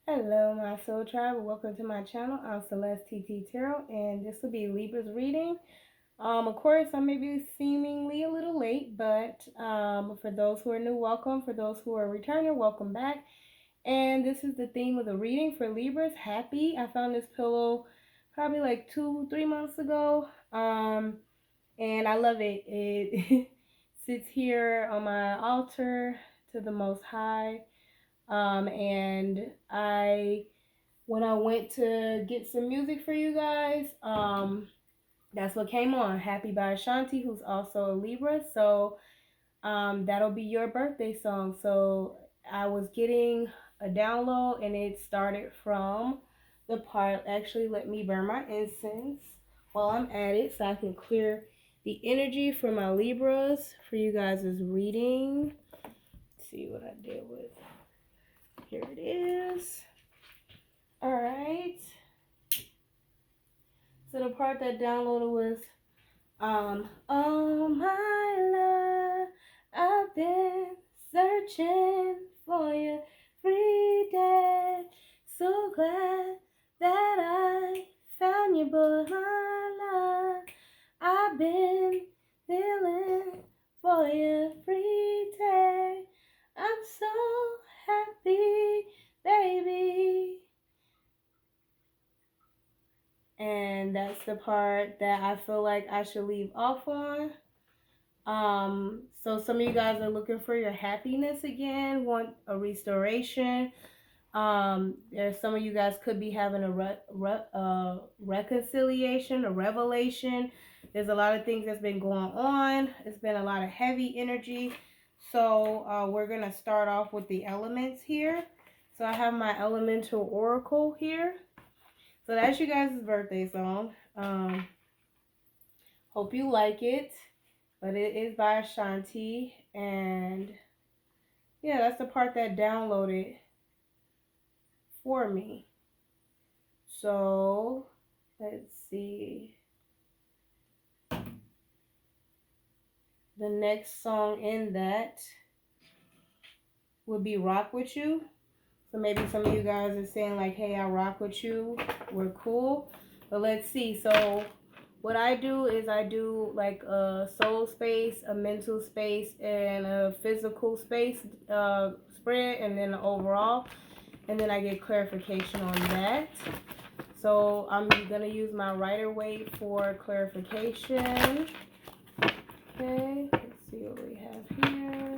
Hello, my soul tribe. Welcome to my channel. I'm Celeste TT Tarot, and this will be Libra's reading. Of course, I may be seemingly a little late, but for those who are new, welcome. For those who are returning, welcome back. And this is the theme of the reading for Libras. Happy. I found this pillow probably like 2-3 months ago, and I love it. It sits here on my altar to the Most High. And when I went to get some music for you guys, that's what came on. Happy by Ashanti, who's also a Libra. So that'll be your birthday song. So I was getting a download and it started from the part, actually let me burn my incense while I'm at it so I can clear the energy for my Libras for you guys' reading. Let's see what I did with. Here it is. All right. So the part that downloaded was, oh my love, I've been searching for you every day. So glad that I found you, boy, my love. I've been feeling for you every day. I'm so happy, baby. And that's the part that I feel like I should leave off on. So some of you guys are looking for your happiness again, want a restoration. There's some of you guys could be having a reconciliation, a revelation. There's a lot of things that's been going on. It's been a lot of heavy energy. So we're gonna start off with the elements here. So I have my elemental oracle here. So that's you guys' birthday song. Hope you like it. But it is by Ashanti. And yeah, that's the part that downloaded for me. So let's see. The next song in that would be Rock With You. So maybe some of you guys are saying like, hey, I rock with you. We're cool. But let's see. So what I do is I do like a soul space, a mental space, and a physical space spread, and then overall. And then I get clarification on that. So I'm going to use my Rider-Waite for clarification. Okay, let's see what we have here.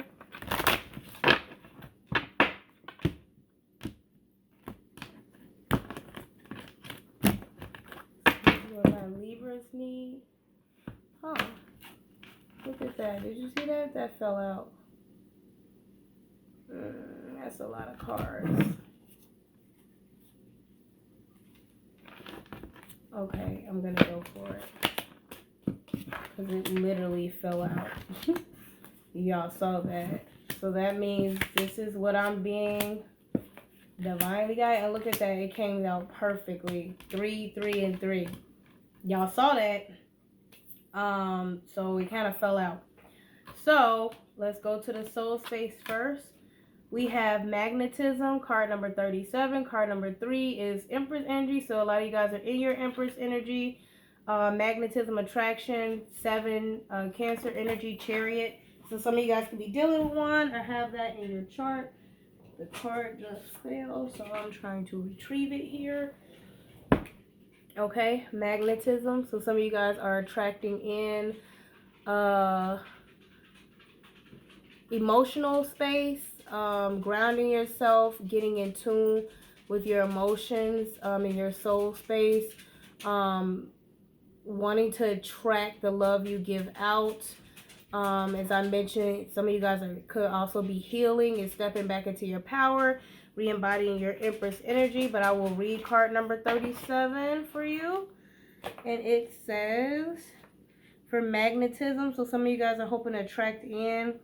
What my Libras need. Huh. Look at that. Did you see that? That fell out. That's a lot of cards. Okay, I'm going to go for it. Because it literally fell out. Y'all saw that. So that means this is what I'm being divinely guided. And look at that. It came out perfectly. 3, 3, and 3. Y'all saw that. So it kind of fell out. So let's go to the soul space first. We have magnetism, card number 37. Card number 3 is Empress energy. So a lot of you guys are in your Empress energy. Magnetism, attraction, 7, Cancer energy, Chariot. So some of you guys could be dealing with one or have that in your chart. The card just fell, so I'm trying to retrieve it here. Okay, magnetism. So some of you guys are attracting in emotional space, grounding yourself, getting in tune with your emotions in your soul space, wanting to attract the love you give out. As I mentioned, some of you guys could also be healing and stepping back into your power, re-embodying your Empress energy. But I will read card number 37 for you. And it says, for magnetism, so some of you guys are hoping to attract in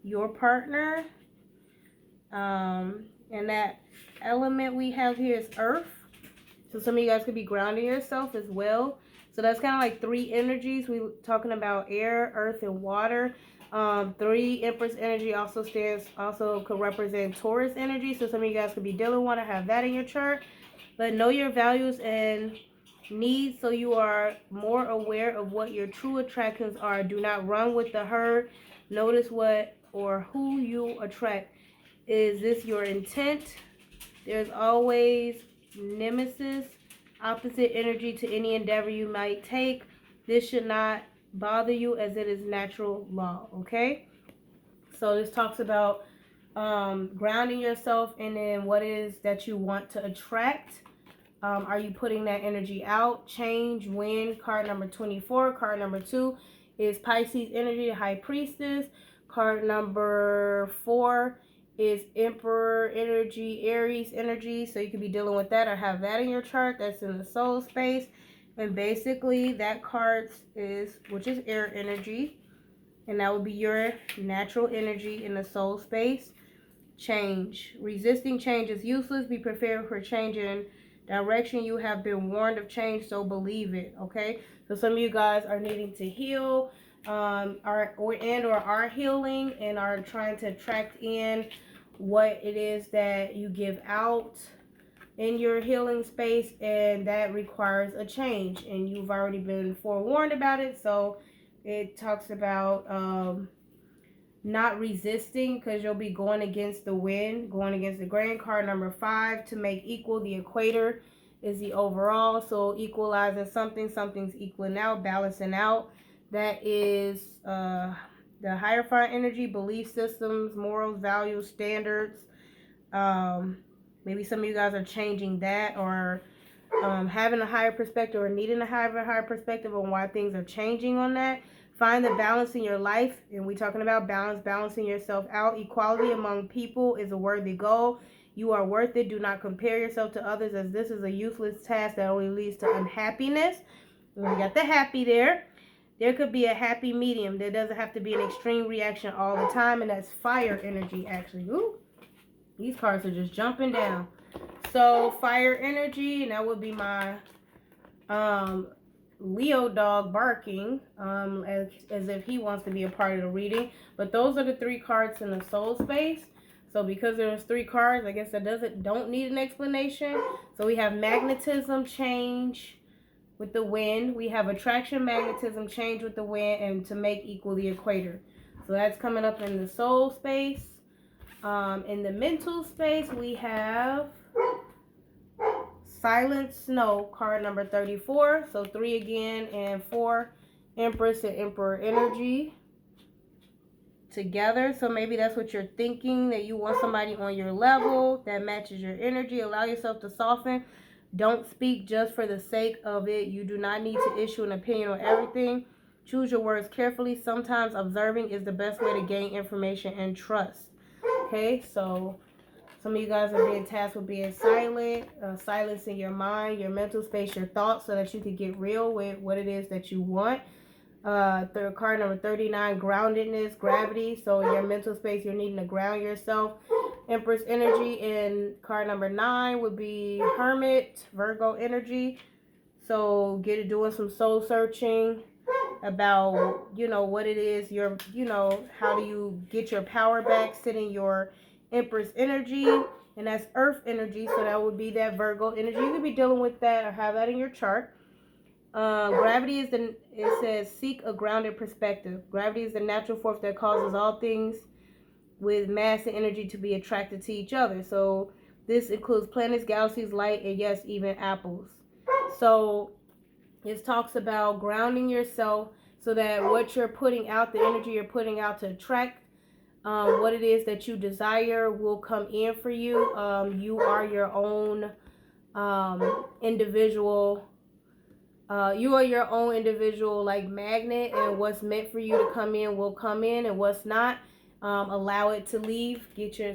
your partner. And that element we have here is earth. So some of you guys could be grounding yourself as well. So that's kind of like 3 energies. We were talking about air, earth, and water. 3 Empress energy also could represent Taurus energy. So some of you guys could be dealing want to have that in your chart. But know your values and needs so you are more aware of what your true attractions are. Do not run with the herd. Notice what or who you attract. Is this your intent? There's always nemesis, opposite energy to any endeavor you might take. This should not bother you as it is natural law, okay? So this talks about grounding yourself and then what it is that you want to attract. Are you putting that energy out? Change, win. Card number 24. Card number 2 is Pisces energy, High Priestess. Card number 4 is Emperor energy, Aries energy. So you could be dealing with that or have that in your chart. That's in the soul space. And basically that card which is air energy. And that would be your natural energy in the soul space. Change. Resisting change is useless. Be prepared for change in direction. You have been warned of change, so believe it. Okay, so some of you guys are needing to heal, are healing and are trying to attract in what it is that you give out in your healing space, and that requires a change, and you've already been forewarned about it. So it talks about not resisting, because you'll be going against the wind, going against the grain. Card number 5, to make equal. The equator is the overall, so equalizing something's equaling out, balancing out. That is the Hierophant energy, belief systems, morals, values, standards. Maybe some of you guys are changing that, or having a higher perspective, or needing to have a higher perspective on why things are changing on that. Find the balance in your life, and we're talking about balancing yourself out. Equality among people is a worthy goal. You are worth it. Do not compare yourself to others, as this is a useless task that only leads to unhappiness. We got the happy there. There could be a happy medium. There doesn't have to be an extreme reaction all the time, and that's fire energy, actually. Ooh, these cards are just jumping down. So fire energy, and that would be my Leo dog barking, as if he wants to be a part of the reading. But those are the 3 cards in the soul space. So because there's 3 cards, I guess that don't need an explanation. So we have magnetism, change with the wind. We have attraction, magnetism, change with the wind, and to make equal the equator. So that's coming up in the soul space. In the mental space, we have Silent Snow, card number 34. So 3 again, and 4 Empress and Emperor energy together. So maybe that's what you're thinking, that you want somebody on your level that matches your energy. Allow yourself to soften. Don't speak just for the sake of it. You do not need to issue an opinion on everything. Choose your words carefully. Sometimes observing is the best way to gain information and trust. Okay, so some of you guys are being tasked with being silent, silencing your mind, your mental space, your thoughts, so that you can get real with what it is that you want. Third card number 39, groundedness, gravity. So in your mental space, you're needing to ground yourself. Empress energy. And card number 9 would be Hermit, Virgo energy. So doing some soul searching about, what it is, how do you get your power back, sitting your Empress energy, and that's earth energy, so that would be that Virgo energy. You could be dealing with that or have that in your chart. Gravity it says seek a grounded perspective. Gravity is the natural force that causes all things with mass and energy to be attracted to each other. So this includes planets, galaxies, light, and yes, even apples. So it talks about grounding yourself so that what you're putting out, the energy you're putting out to attract what it is that you desire, will come in for you. You are your own individual. You are your own individual magnet, and what's meant for you to come in will come in, and what's not, allow it to leave.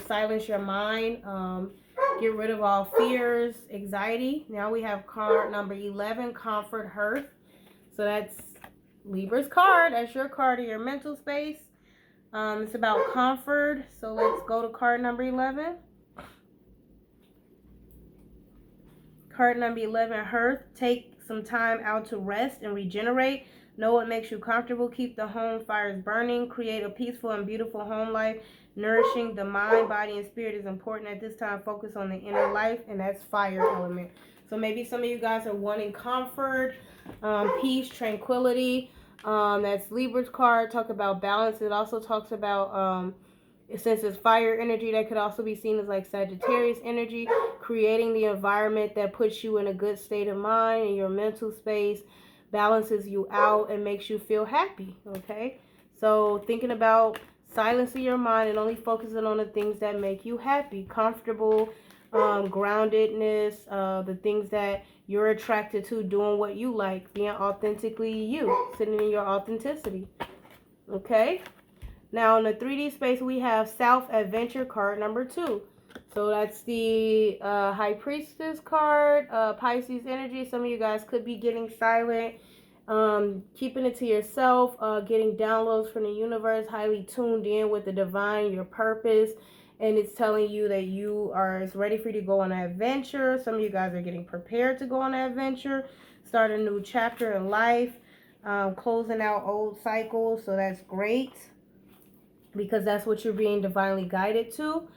Silence your mind. Get rid of all fears, anxiety. Now we have card number 11, Comfort Hearth. So that's Libra's card. That's your card in your mental space. It's about comfort. So let's go to card number 11. Card number 11, Hearth. Take some time out to rest and regenerate. Know what makes you comfortable. Keep the home fires burning. Create a peaceful and beautiful home life. Nourishing the mind, body, and spirit is important at this time. Focus on the inner life, and that's fire element. So maybe some of you guys are wanting comfort, peace, tranquility. That's Libras card. Talk about balance. It also talks about since it's fire energy, that could also be seen as like Sagittarius energy, creating the environment that puts you in a good state of mind, and your mental space balances you out and makes you feel happy. Okay, so thinking about silencing your mind and only focusing on the things that make you happy, comfortable, groundedness, the things that you're attracted to, doing what you like, being authentically you, sitting in your authenticity. Okay, now in the 3D space we have South Adventure card number 2. So that's the High Priestess card, Pisces energy. Some of you guys could be getting silent, keeping it to yourself, getting downloads from the universe, highly tuned in with the divine, your purpose, and it's telling you that it's ready for you to go on an adventure. Some of you guys are getting prepared to go on an adventure, start a new chapter in life, closing out old cycles. So that's great, because that's what you're being divinely guided to.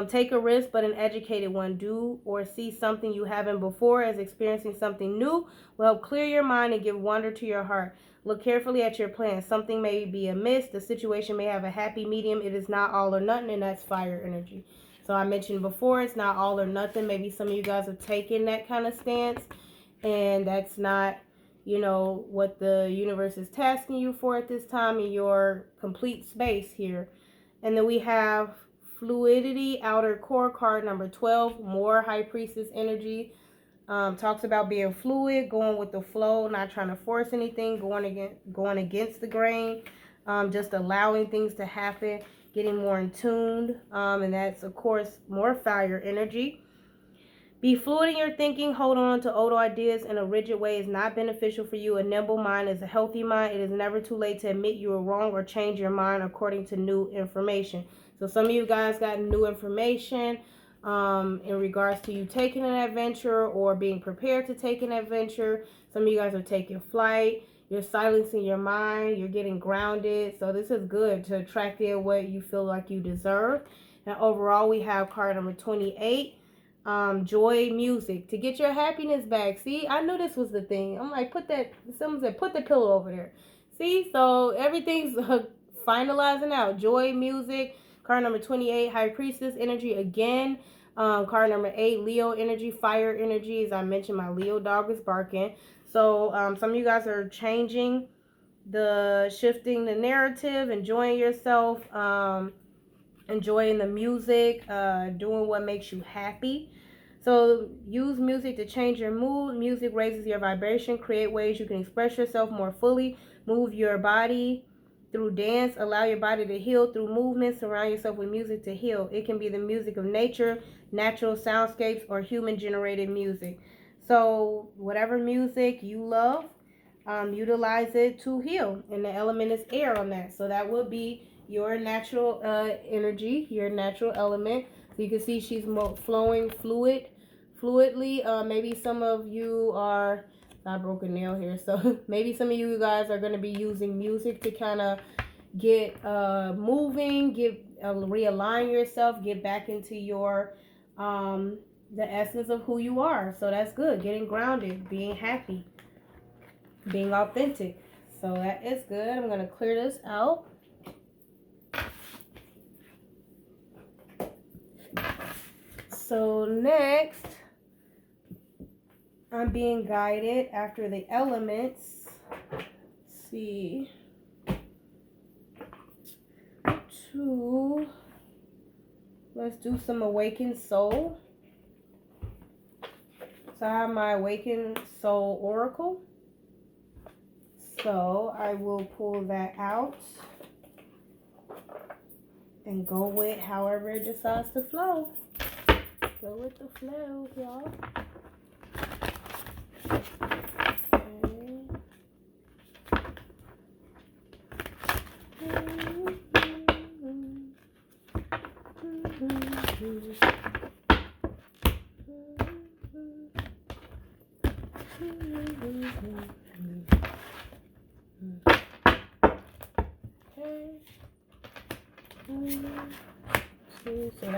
Take a risk, but an educated one. Do or see something you haven't before, as experiencing something new will help clear your mind and give wonder to your heart. Look carefully at your plans. Something may be amiss. The situation may have a happy medium. It is not all or nothing, and that's fire energy. So I mentioned before, it's not all or nothing. Maybe some of you guys have taken that kind of stance, and that's not, what the universe is tasking you for at this time in your complete space here. And then we have Fluidity, Outer Core card number 12, more High Priestess energy. Talks about being fluid, going with the flow, not trying to force anything, going against the grain, just allowing things to happen, getting more in tune. And that's, of course, more fire energy. Be fluid in your thinking. Hold on to old ideas in a rigid way is not beneficial for you. A nimble mind is a healthy mind. It is never too late to admit you are wrong or change your mind according to new information. So some of you guys got new information in regards to you taking an adventure or being prepared to take an adventure. Some of you guys are taking flight. You're silencing your mind. You're getting grounded. So this is good to attract in what you feel like you deserve. And overall, we have card number 28. Joy music to get your happiness back. See, I knew this was the thing. I'm like, someone said put the pillow over there. See, so everything's finalizing out. Joy music, card number 28, High Priestess energy again. Card number 8, Leo energy, fire energy. As I mentioned, my Leo dog is barking. So some of you guys are shifting the narrative, enjoying yourself, enjoying the music, doing what makes you happy. So use music to change your mood. Music raises your vibration. Create ways you can express yourself more fully. Move your body through dance. Allow your body to heal through movement. Surround yourself with music to heal. It can be the music of nature, natural soundscapes, or human-generated music. So whatever music you love, utilize it to heal. And the element is air on that. So that would be your natural energy, your natural element. So you can see she's flowing fluidly. Maybe some of you are, I broke a nail here, so maybe some of you guys are going to be using music to kind of get moving, realign yourself, get back into your the essence of who you are. So that's good. Getting grounded, being happy, being authentic. So that is good. I'm going to clear this out. So next, I'm being guided after the elements. Let's see. Let's do some awakened soul. So I have my awakened soul oracle. So I will pull that out and go with however it decides to flow. Go with the flow, y'all.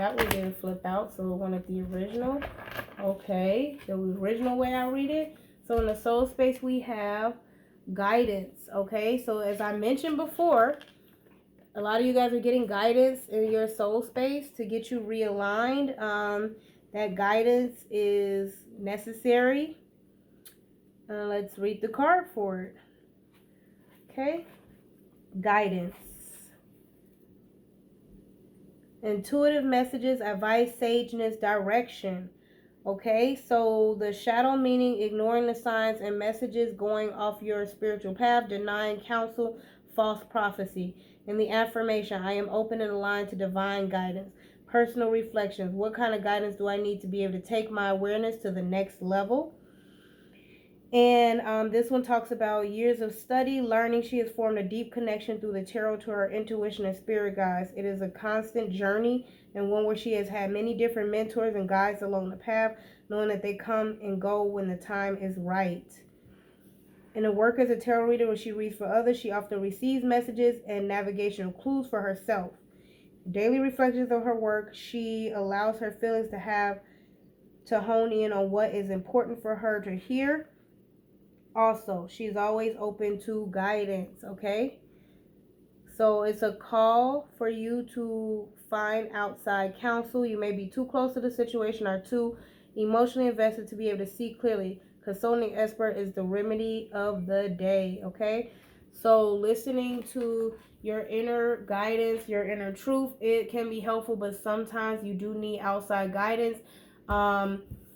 That one didn't flip out, so we wanted the original. Okay, the original way I read it. So in the soul space, we have guidance. Okay, so as I mentioned before, a lot of you guys are getting guidance in your soul space to get you realigned. That guidance is necessary. Let's read the card for it. Okay, guidance. Intuitive messages, advice, sageness, direction. Okay, so the shadow meaning ignoring the signs and messages, going off your spiritual path, denying counsel, false prophecy. And the affirmation, I am open and aligned to divine guidance. Personal reflections, what kind of guidance do I need to be able to take my awareness to the next level? And this one talks about years of study, learning. She has formed a deep connection through the tarot to her intuition and spirit guides. It is a constant journey and one where she has had many different mentors and guides along the path, knowing that they come and go when the time is right. In her work as a tarot reader, when she reads for others, she often receives messages and navigational clues for herself. Daily reflections of her work, she allows her feelings to hone in on what is important for her to hear. Also, she's always open to guidance, okay? So it's a call for you to find outside counsel. You may be too close to the situation or too emotionally invested to be able to see clearly. Consulting expert is the remedy of the day, okay? So listening to your inner guidance, your inner truth, it can be helpful, but sometimes you do need outside guidance.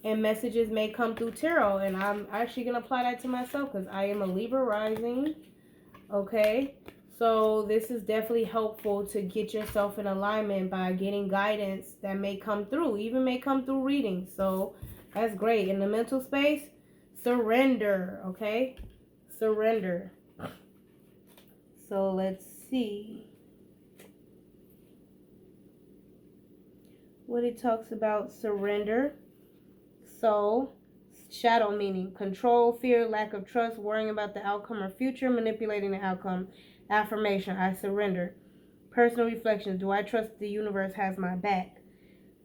And messages may come through tarot, and I'm actually going to apply that to myself because I am a Libra rising, okay? So this is definitely helpful to get yourself in alignment by getting guidance that may come through, even may come through reading. So that's great. In the mental space, surrender, okay? Surrender. So let's see what it talks about surrender. So, shadow meaning control, fear, lack of trust, worrying about the outcome or future, manipulating the outcome. Affirmation, I surrender. Personal reflections, do I trust the universe has my back?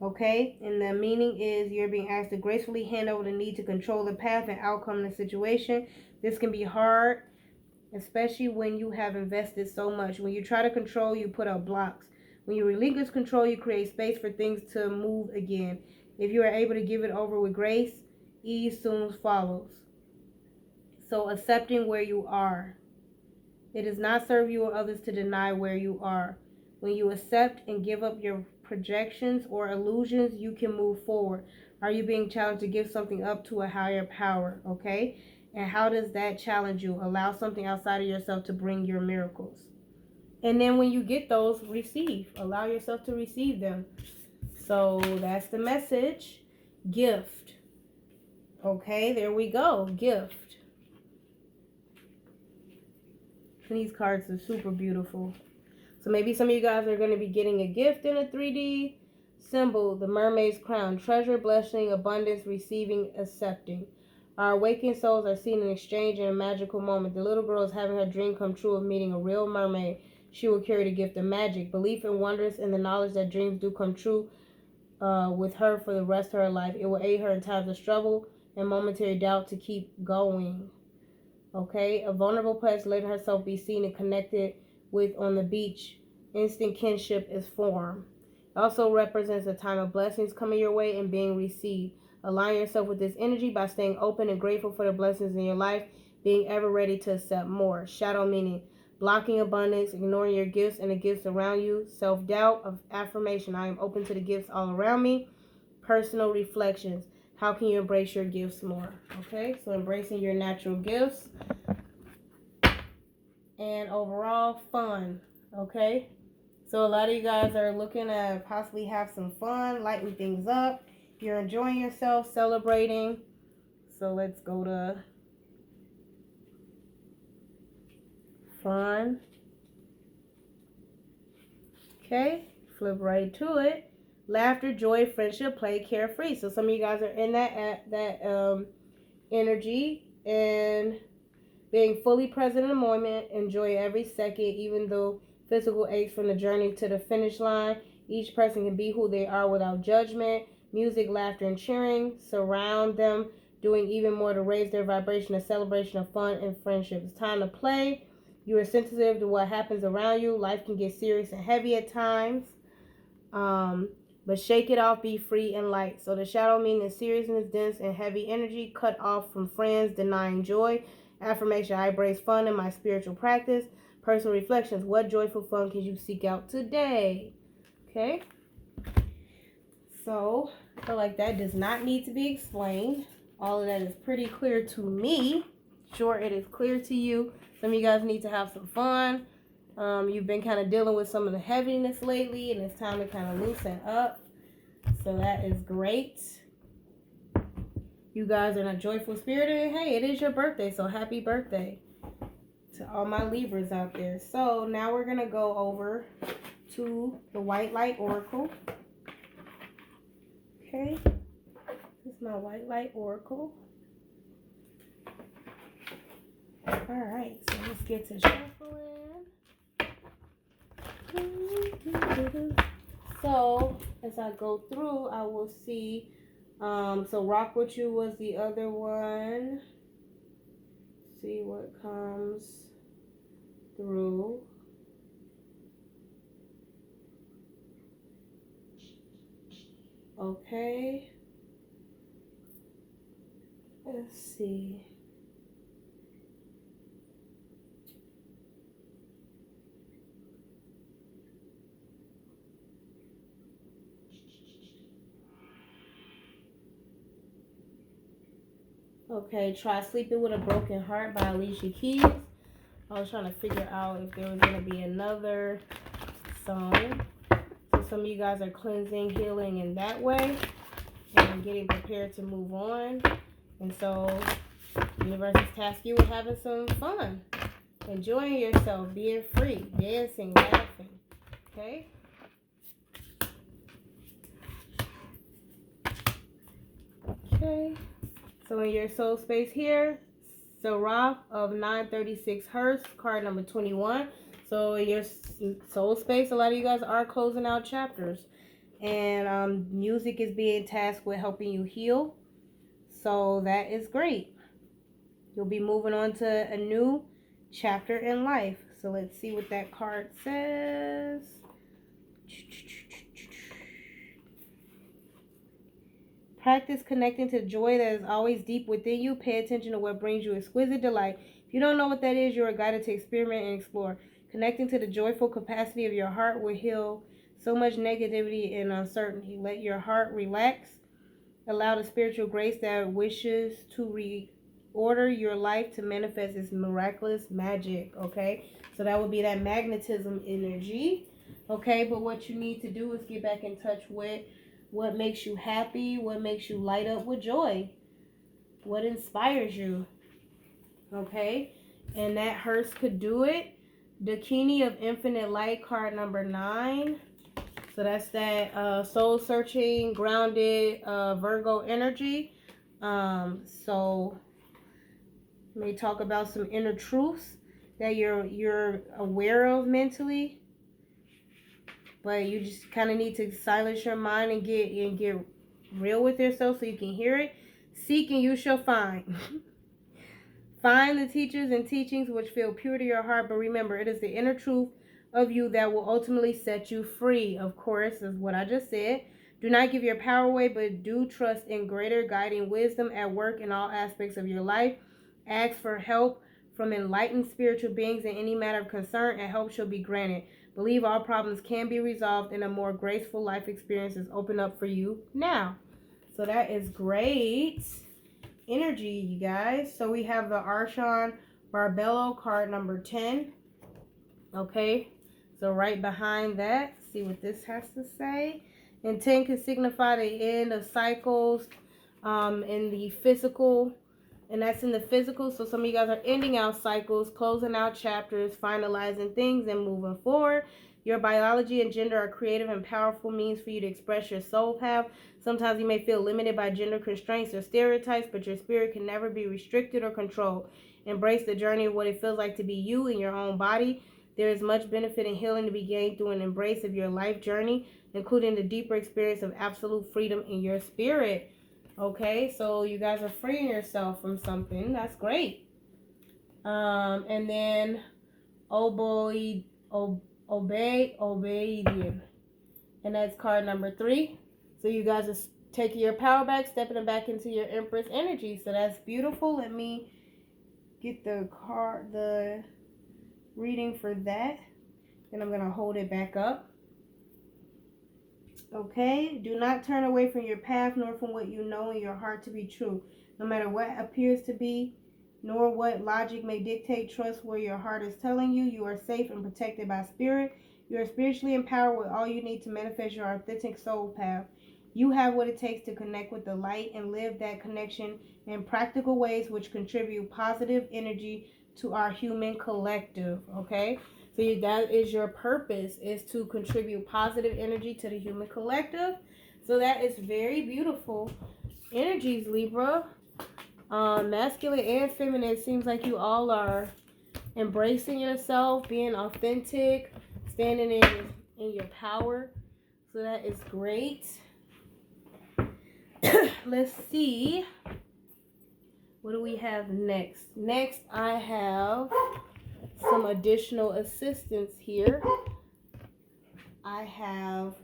Okay, and the meaning is you're being asked to gracefully hand over the need to control the path and outcome in the situation. This can be hard, especially when you have invested so much. When you try to control, you put up blocks. When you relinquish control, you create space for things to move again. If you are able to give it over with grace, ease soon follows. So accepting where you are. It does not serve you or others to deny where you are. When you accept and give up your projections or illusions, you can move forward. Are you being challenged to give something up to a higher power? Okay? And how does that challenge you? Allow something outside of yourself to bring your miracles. And then when you get those, receive. Allow yourself to receive them. So that's the message. Gift. Okay, there we go. Gift. These cards are super beautiful. So maybe some of you guys are going to be getting a gift in a 3D symbol. The mermaid's crown. Treasure, blessing, abundance, receiving, accepting. Our awakened souls are seen in exchange in a magical moment. The little girl is having her dream come true of meeting a real mermaid. She will carry the gift of magic. Belief in wonders and the knowledge that dreams do come true with her for the rest of her life. It will aid her in times of struggle and momentary doubt to keep going. Okay, a vulnerable pledge, letting herself be seen and connected with on the beach. Instant kinship is formed. It also represents a time of blessings coming your way and being received. Align yourself with this energy by staying open and grateful for the blessings in your life, being ever ready to accept more. Shadow meaning blocking abundance, ignoring your gifts and the gifts around you. Self-doubt of affirmation, I am open to the gifts all around me. Personal reflections, how can you embrace your gifts more? Okay, so embracing your natural gifts. And overall fun. Okay, so a lot of you guys are looking to possibly have some fun, lighten things up. You're enjoying yourself, celebrating. So let's go to fun. Okay, flip right to it. Laughter, joy, friendship, play, carefree. So some of you guys are in that energy and being fully present in the moment. Enjoy every second, even though physical aches from the journey to the finish line. Each person can be who they are without judgment. Music, laughter, and cheering surround them, doing even more to raise their vibration, a celebration of fun and friendship. It's time to play. You are sensitive to what happens around you. Life can get serious and heavy at times. But shake it off, be free and light. So the shadow meaning is seriousness, dense, and heavy energy, cut off from friends, denying joy. Affirmation, I embrace fun in my spiritual practice. Personal reflections, what joyful fun can you seek out today? Okay. So, I feel like that does not need to be explained. All of that is pretty clear to me. Sure, it is clear to you. Some of you guys need to have some fun. You've been kind of dealing with some of the heaviness lately, and it's time to kind of loosen up. So that is great. You guys are in a joyful spirit, and hey, it is your birthday, so happy birthday to all my Libras out there. So now we're going to go over to the White Light Oracle. Okay, this is my White Light Oracle. Alright, so let's get to shuffling. So, as I go through, I will see, so Rock With You was the other one. See what comes through. Okay. Let's see. Okay, try Sleeping with a Broken Heart by Alicia Keys. I was trying to figure out if there was going to be another song. So some of you guys are cleansing, healing in that way, and getting prepared to move on. And so the universe is tasking you with having some fun, enjoying yourself, being free, dancing, laughing. Okay? Okay. So in your soul space here, Seraph of 936 Hertz, card number 21. So in your soul space, a lot of you guys are closing out chapters. And music is being tasked with helping you heal. So that is great. You'll be moving on to a new chapter in life. So let's see what that card says. Practice connecting to joy that is always deep within you. Pay attention to what brings you exquisite delight. If you don't know what that is, you are guided to experiment and explore. Connecting to the joyful capacity of your heart will heal so much negativity and uncertainty. Let your heart relax. Allow the spiritual grace that wishes to reorder your life to manifest its miraculous magic. Okay, so that would be that magnetism energy. Okay, but what you need to do is get back in touch with what makes you happy, what makes you light up with joy, what inspires you. Okay, and that Hearst could do it. Dakini of Infinite Light, card number 9. So that's that soul searching, grounded Virgo energy. So let me talk about some inner truths that you're aware of mentally, but you just kind of need to silence your mind and get real with yourself so you can hear it. Seek and you shall find. Find the teachers and teachings which feel pure to your heart, but remember, it is the inner truth of you that will ultimately set you free. Of course, is what I just said. Do not give your power away, but do trust in greater guiding wisdom at work in all aspects of your life. Ask for help from enlightened spiritual beings in any matter of concern, and help shall be granted. Believe all problems can be resolved, and a more graceful life experience is open up for you now. So that is great energy, you guys. So we have the Archon Barbello, card number 10. Okay, so right behind that, see what this has to say. And 10 can signify the end of cycles in the physical, and that's in the physical. So some of you guys are ending out cycles, closing out chapters, finalizing things, and moving forward. Your biology and gender are creative and powerful means for you to express your soul path. Sometimes you may feel limited by gender constraints or stereotypes, but your spirit can never be restricted or controlled. Embrace the journey of what it feels like to be you in your own body. There is much benefit and healing to be gained through an embrace of your life journey. including the deeper experience of absolute freedom in your spirit. Okay, so you guys are freeing yourself from something. That's great. And then obey, obedience. And that's card number 3. So you guys are taking your power back, stepping it back into your Empress energy. So that's beautiful. Let me get the reading for that. And I'm going to hold it back up. Okay. Do not turn away from your path, nor from what you know in your heart to be true. No matter what appears to be, nor what logic may dictate, trust where your heart is telling you. You are safe and protected by spirit. You are spiritually empowered with all you need to manifest your authentic soul path. You have what it takes to connect with the light and live that connection in practical ways which contribute positive energy to our human collective. Okay, so that is your purpose, is to contribute positive energy to the human collective. So that is very beautiful energies, Libra. Masculine and feminine, it seems like you all are embracing yourself, being authentic, standing in your power. So that is great. Let's see. What do we have next? Next, I have some additional assistance here. I have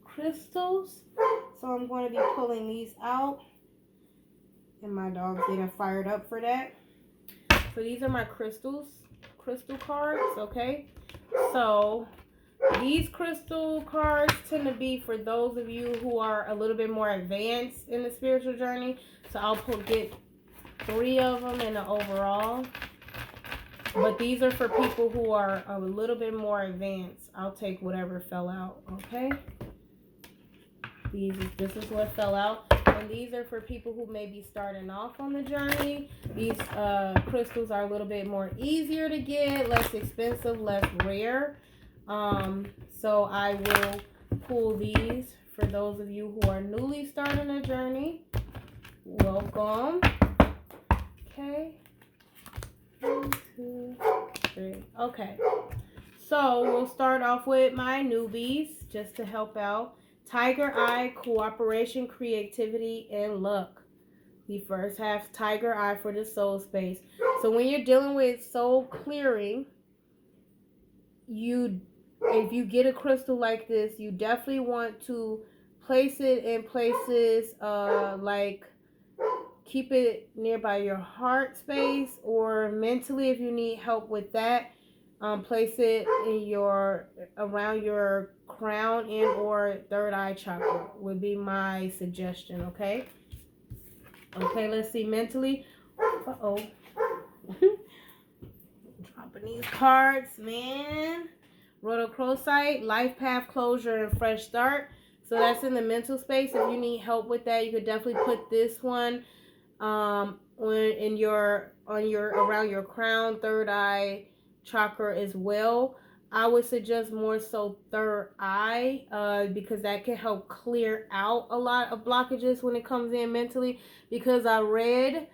crystals. So I'm going to be pulling these out. And my dog's getting fired up for that. So these are my crystal cards, okay? So these crystal cards tend to be for those of you who are a little bit more advanced in the spiritual journey. So I'll get 3 of them in the overall. But these are for people who are a little bit more advanced. I'll take whatever fell out, okay? This is what fell out. And these are for people who may be starting off on the journey. These crystals are a little bit more easier to get, less expensive, less rare. So I will pull these for those of you who are newly starting a journey. Welcome. Okay. 1, 2, 3. Okay. So we'll start off with my newbies just to help out. Tiger Eye, cooperation, creativity, and luck. We first have Tiger Eye for the soul space. So when you're dealing with soul clearing, if you get a crystal like this, you definitely want to place it in places like keep it nearby your heart space, or mentally if you need help with that. Place it in around your crown and or third eye chakra would be my suggestion, okay? Okay, let's see mentally. Uh-oh. Dropping these cards, man. Rhodochrosite, life path closure, and fresh start. So that's in the mental space. If you need help with that, you could definitely put this one around your crown, third eye chakra as well. I would suggest more so third eye because that can help clear out a lot of blockages when it comes in mentally. Because I read,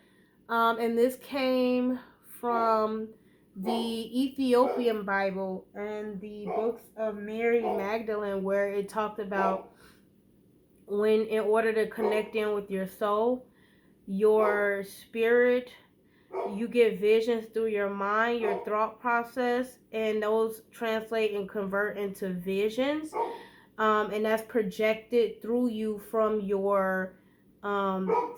and this came from the Ethiopian Bible and the books of Mary Magdalene, where it talked about when, in order to connect in with your soul, your spirit, you get visions through your mind, your thought process, and those translate and convert into visions, and that's projected through you from your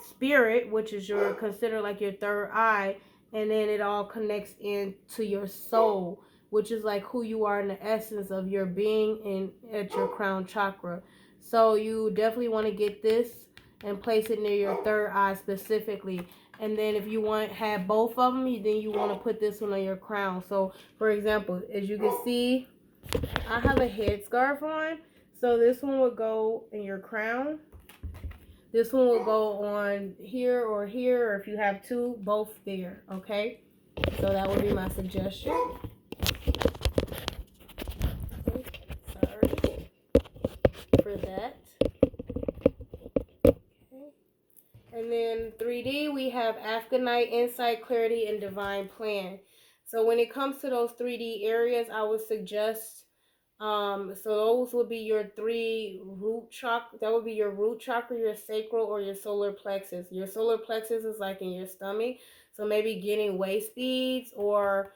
spirit, which is considered like your third eye, and then it all connects into your soul, which is like who you are in the essence of your being at your crown chakra. So you definitely want to get this and place it near your third eye specifically. And then if you have both of them, then you want to put this one on your crown. So for example, as you can see, I have a headscarf on. So this one would go in your crown. This one will go on here, or if you have two, both there, okay? So that would be my suggestion. Sorry for that. Okay. And then 3D, we have Afghanite, Insight, Clarity, and Divine Plan. So when it comes to those 3D areas, I would suggest So those would be your three root chakra. That would be your root chakra, your sacral, or your solar plexus. Your solar plexus is like in your stomach. So maybe getting waist beads or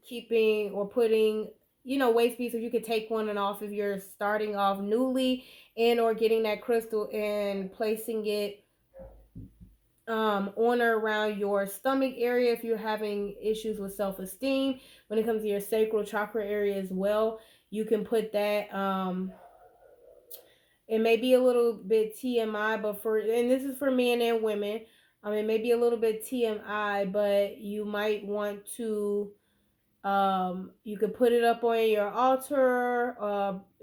keeping or putting, waist beads. So you could take one and off if you're starting off newly, and or getting that crystal and placing it on or around your stomach area if you're having issues with self-esteem. When it comes to your sacral chakra area as well, you can put that. It may be a little bit TMI, but and this is for men and women. It may be a little bit TMI, but you might want to you could put it up on your altar,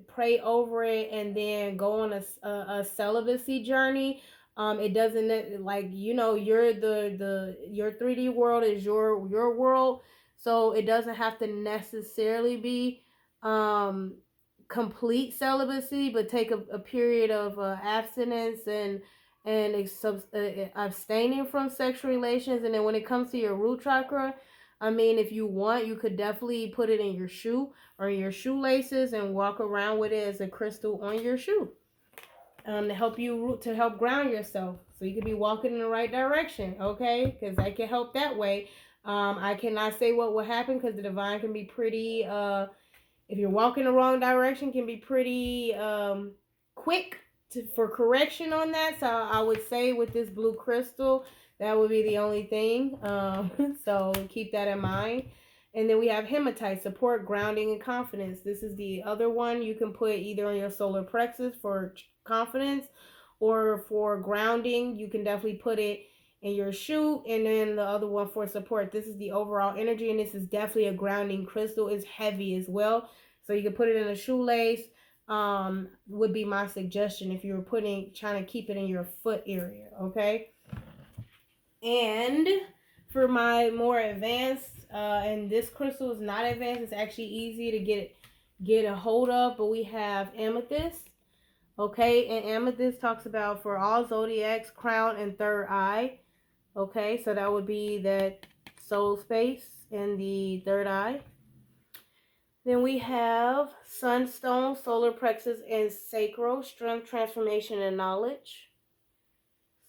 pray over it, and then go on a celibacy journey. It doesn't, like, you're your 3D world is your world, so it doesn't have to necessarily be complete celibacy, but take a period of abstinence and abstaining from sexual relations. And then when it comes to your root chakra, if you want, you could definitely put it in your shoe or in your shoelaces and walk around with it as a crystal on your shoe, to help ground yourself, so you could be walking in the right direction. Okay, because that can help that way. I cannot say what will happen because the divine can be pretty. If you're walking the wrong direction, can be pretty quick for correction on that. So I would say with this blue crystal, that would be the only thing. So keep that in mind. And then we have hematite, support, grounding, and confidence. This is the other one you can put either on your solar plexus for confidence, or for grounding, you can definitely put it in your shoe. And then the other one for support. This is the overall energy, and this is definitely a grounding crystal. It's heavy as well, so you can put it in a shoelace. Would be my suggestion if you were trying to keep it in your foot area. Okay. And for my more advanced, and this crystal is not advanced, it's actually easy to get a hold of, but we have amethyst. Okay, and amethyst talks about for all zodiacs, crown and third eye. Okay, so that would be that soul space in the third eye. Then we have sunstone, solar plexus, and sacral, strength, transformation, and knowledge.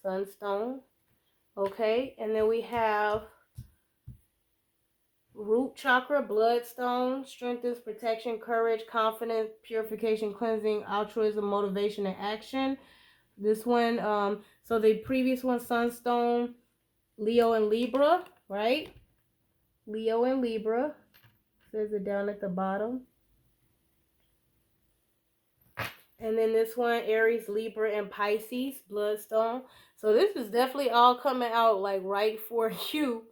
Sunstone. Okay, and then we have root chakra, bloodstone, strengthens protection, courage, confidence, purification, cleansing, altruism, motivation, and action. This one, so the previous one, sunstone, Leo and Libra, right? Leo and Libra. Says it down at the bottom. And then this one, Aries, Libra, and Pisces, bloodstone. So this is definitely all coming out like right for you.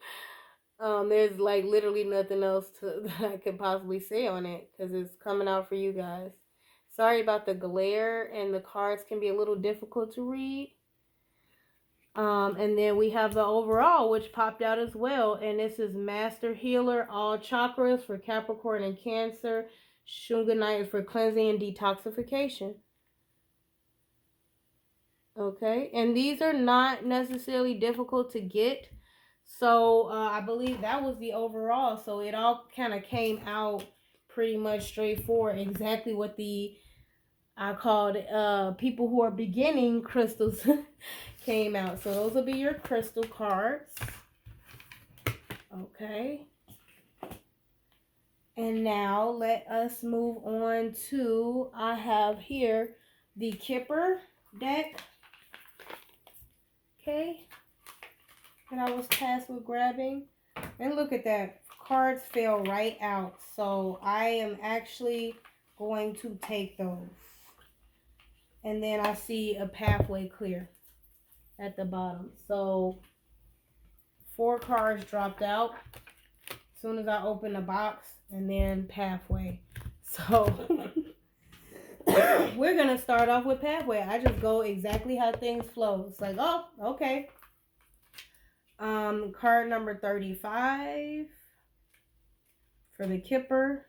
There's like literally nothing else that I could possibly say on it because it's coming out for you guys. Sorry about the glare, and the cards can be a little difficult to read. And then we have the overall, which popped out as well. And this is Master Healer, all chakras for Capricorn and Cancer. Shunganite is for cleansing and detoxification. Okay, and these are not necessarily difficult to get. So I believe that was the overall. So it all kind of came out pretty much straightforward. Exactly what I called people who are beginning crystals came out. So those will be your crystal cards. Okay. And now let us move on to, I have here the Kipper deck. Okay. That I was tasked with grabbing. And look at that. Cards fell right out. So I am actually going to take those. And then I see a pathway clear at the bottom. So 4 cards dropped out as soon as I opened the box, and then pathway. So we're going to start off with pathway. I just go exactly how things flow. It's like, oh, okay. Card number 35 for the Kipper.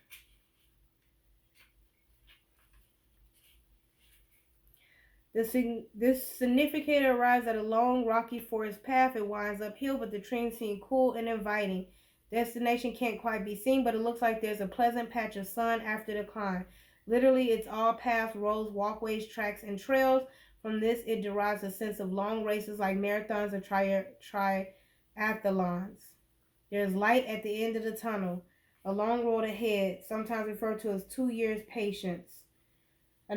This significator arrives at a long, rocky forest path. It winds uphill, but the train seems cool and inviting. Destination can't quite be seen, but it looks like there's a pleasant patch of sun after the climb. Literally, it's all paths, roads, walkways, tracks, and trails. From this, it derives a sense of long races like marathons or triathlons. There's light at the end of the tunnel. A long road ahead, sometimes referred to as 2 years patience. A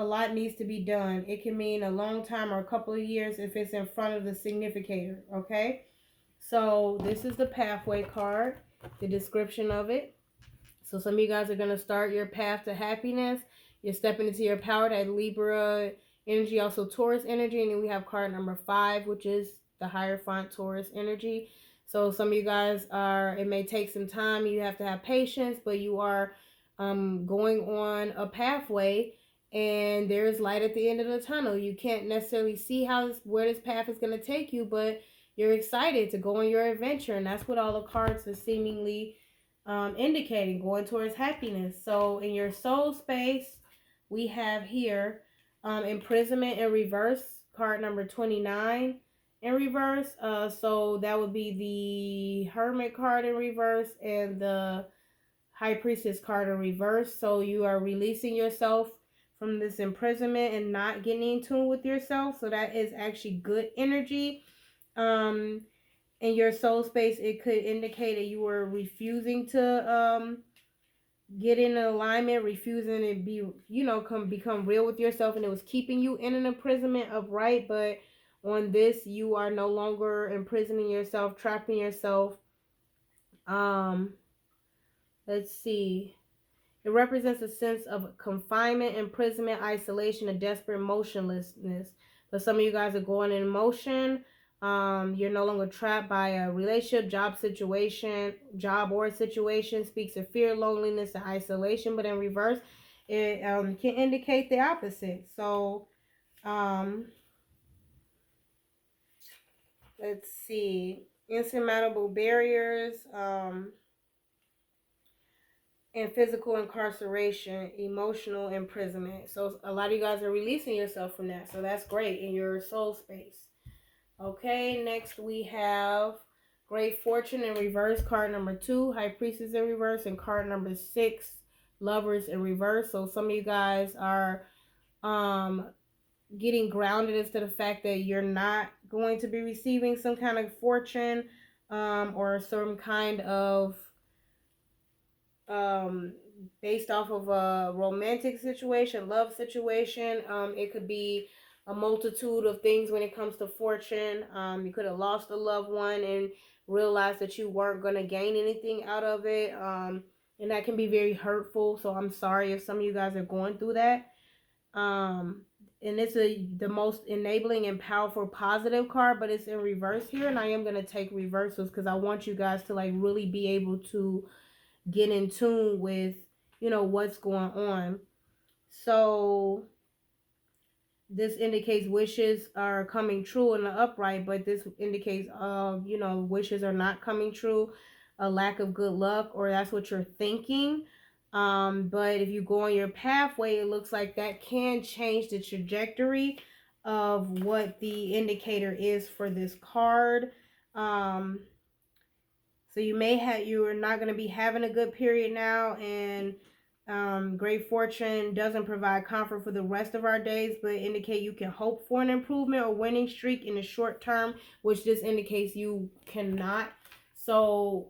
lot needs to be done. It can mean a long time or a couple of years if it's in front of the significator, okay? So this is the pathway card, the description of it. So some of you guys are going to start your path to happiness. You're stepping into your power, that Libra energy, also Taurus energy. And then we have card number 5, which is the Hierophant Taurus energy. So some of you guys it may take some time. You have to have patience, but you are going on a pathway. And there's light at the end of the tunnel. You can't necessarily see where this path is going to take you, but you're excited to go on your adventure. And that's what all the cards are seemingly indicating, going towards happiness. So in your soul space, we have here imprisonment in reverse, card number 29 in reverse. So that would be the Hermit card in reverse and the High Priestess card in reverse. So you are releasing yourself from this imprisonment and not getting in tune with yourself. So that is actually good energy. In your soul space, it could indicate that you were refusing to get in alignment, refusing to be, become real with yourself, and it was keeping you in an imprisonment of right. But on this, you are no longer imprisoning yourself, trapping yourself. Let's see. It represents a sense of confinement, imprisonment, isolation, a desperate motionlessness. But some of you guys are going in motion. You're no longer trapped by a relationship, job or situation. Speaks of fear, loneliness, and isolation. But in reverse, it can indicate the opposite. So, let's see. Insurmountable barriers. And physical incarceration, emotional imprisonment. So a lot of you guys are releasing yourself from that. So that's great in your soul space. Okay, next we have Great Fortune in reverse, card number 2, High Priestess in reverse, and card number 6, Lovers in reverse. So some of you guys are getting grounded as to the fact that you're not going to be receiving some kind of fortune or some kind of based off of a romantic situation, love situation. It could be a multitude of things when it comes to fortune. You could have lost a loved one and realized that you weren't going to gain anything out of it. And that can be very hurtful. So I'm sorry if some of you guys are going through that. And it's the most enabling and powerful positive card, but it's in reverse here. And I am going to take reversals because I want you guys to like really be able to get in tune with, what's going on. So this indicates wishes are coming true in the upright, but this indicates, wishes are not coming true, a lack of good luck, or that's what you're thinking. But if you go on your pathway, it looks like that can change the trajectory of what the indicator is for this card. So you're not going to be having a good period now, and Great Fortune doesn't provide comfort for the rest of our days, but indicate you can hope for an improvement or winning streak in the short term, which this indicates you cannot. So